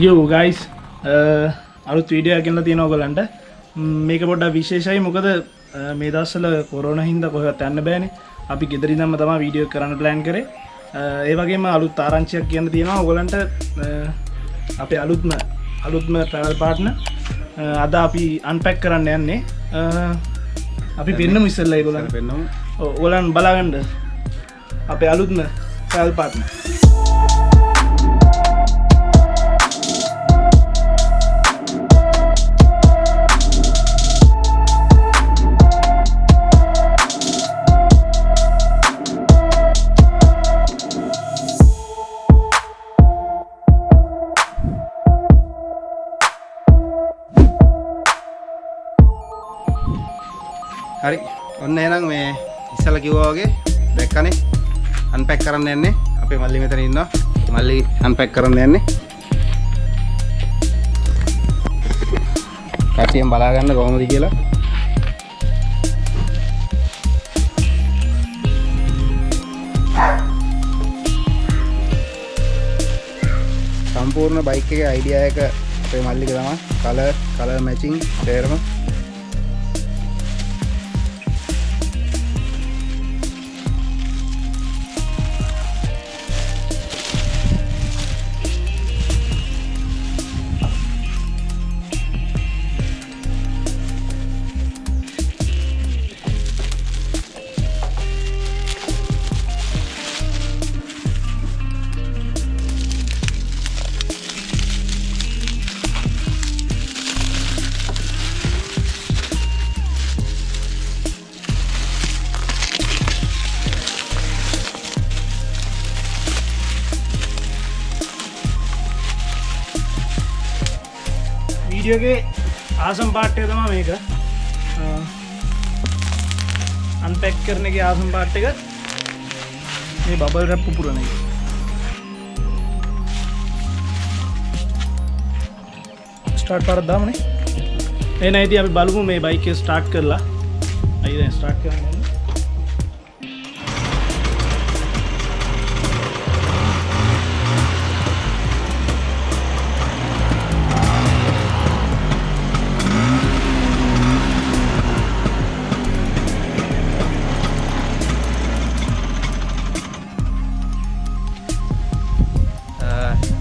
Yo guys, අලුත් video එකක් ගෙනලා තියෙනවා ඔයගලන්ට. මේක පොඩ්ඩක් විශේෂයි. මොකද මේ දවස්වල කොරෝනා හින්දා කොහෙවත් යන්න බෑනේ. අපි ගෙදර ඉඳන්ම තමයි වීඩියෝ එක කරන්න ප්ලෑන් කරේ. ඒ වගේම අලුත් ආරංචියක් කියන්න තියෙනවා ඔයගලන්ට. අපේ අලුත්ම travel partner අද අපි unpack කරන්න යන්නේ. අපි පෙන්නමු ඉස්සෙල්ලා ඒගොල්ලන්ට පෙන්නමු. ඔයගලන් බලාගන්න අපේ අලුත්ම travel partner. හරි ඔන්න එහෙනම් මේ ඉස්සලා කිව්වා වගේ දැක්කනේ අන්පැක් කරන්න යන්නේ අපේ මල්ලි මෙතන ඉන්නවා මල්ලි අන්පැක් කරන්න යන්නේ කට්ටියම බලා ගන්න කොහොමද කියලා සම්පූර්ණ බයික් එකේ අයිඩියා එක අපේ මල්ලික තමයි කලර් මැචින් තේරම वीडियो के आसम पार्ट है तमाम एक अनपैक करने के आसम पार्ट है ये बबल रैप पूरा नहीं स्टार्ट पर दाम नहीं ये नहीं थी अभी बालू में बाइक के स्टार्ट कर ला आइए स्टार्ट करने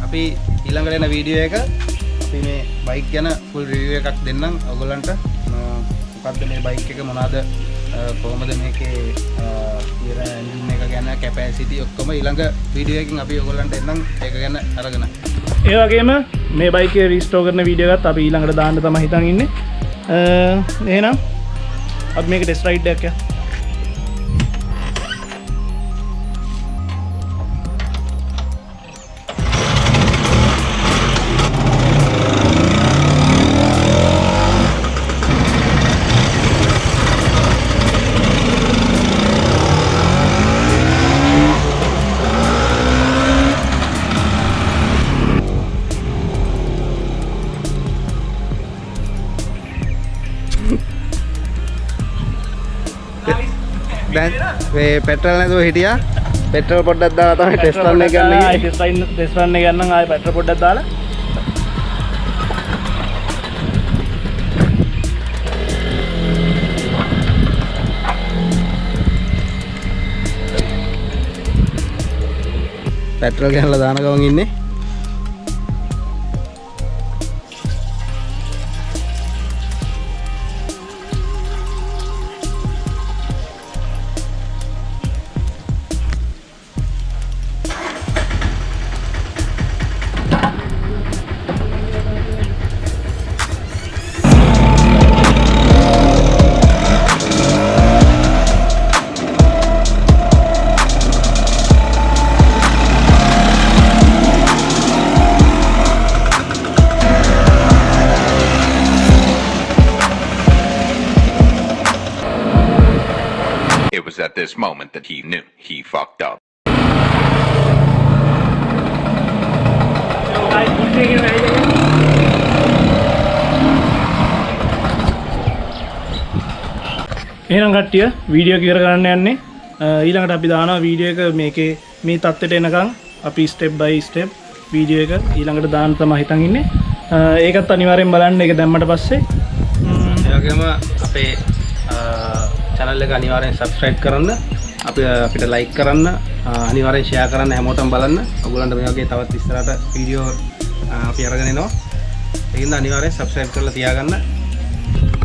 අපි ඊළඟට එන වීඩියෝ එක අපි මේ බයික් ගැන ෆුල් රිවිව් එකක් දෙන්නම් ඔයගොල්ලන්ට මොකද්ද මේ බයික් එක මොනවාද කොහොමද මේකේ තියෙන එන්ජින් එක ගැන කැපැසිටි ඔක්කොම ඊළඟ වීඩියෝ එකකින් අපි ඔයගොල්ලන්ට එන්නම් ඒක ගැන අරගෙන ඒ වගේම මේ බයික් එක රීස්ටෝර් කරන වීඩියෝ එකත් අපි ඊළඟට දාන්න තමයි හිතන් ඉන්නේ එහෙනම් අපි මේක ටෙස්ට් රයිඩ් එකක් යන්න දැන් මේ පෙට්‍රල් නැතුව හිටියා පෙට්‍රල් පොඩ්ඩක් දාලා තමයි ටෙස්ට් රන් එක ගන්න ගියේ ටෙස්ට් රන් එක ගන්න ආයෙ පෙට්‍රල් පොඩ්ඩක් දාලා පෙට්‍රල් ගහලා දාන ගමන් ඉන්නේ At this moment that he knew he fucked up. එහෙනම් කට්ටිය වීඩියෝ එක ඉවර කරන්න යන්නේ ඊළඟට අපි දානවා වීඩියෝ එක මේකේ මේ තත්ත්වයට එනකන් අපි ස්ටෙප් බයි ස්ටෙප් වීඩියෝ එක ඊළඟට දාන්න තමයි හිතන් ඉන්නේ. ඒකත් අනිවාර්යෙන් බලන්න. ඒක දැම්මට පස්සේ ඒ වගේම අපේ channel එක අනිවාර්යෙන් subscribe කරන්න. අපිට like කරන්න, අනිවාර්යෙන් share කරන්න, හැමෝටම බලන්න. ඔයගොල්ලන්ට මේ වගේ තවත් ඉස්සරහට වීඩියෝ අපි අරගෙන එනවා. ඒකින්ද අනිවාර්යෙන් subscribe කරලා තියාගන්න.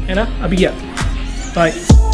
එහෙනම් අපි ගියා. bye.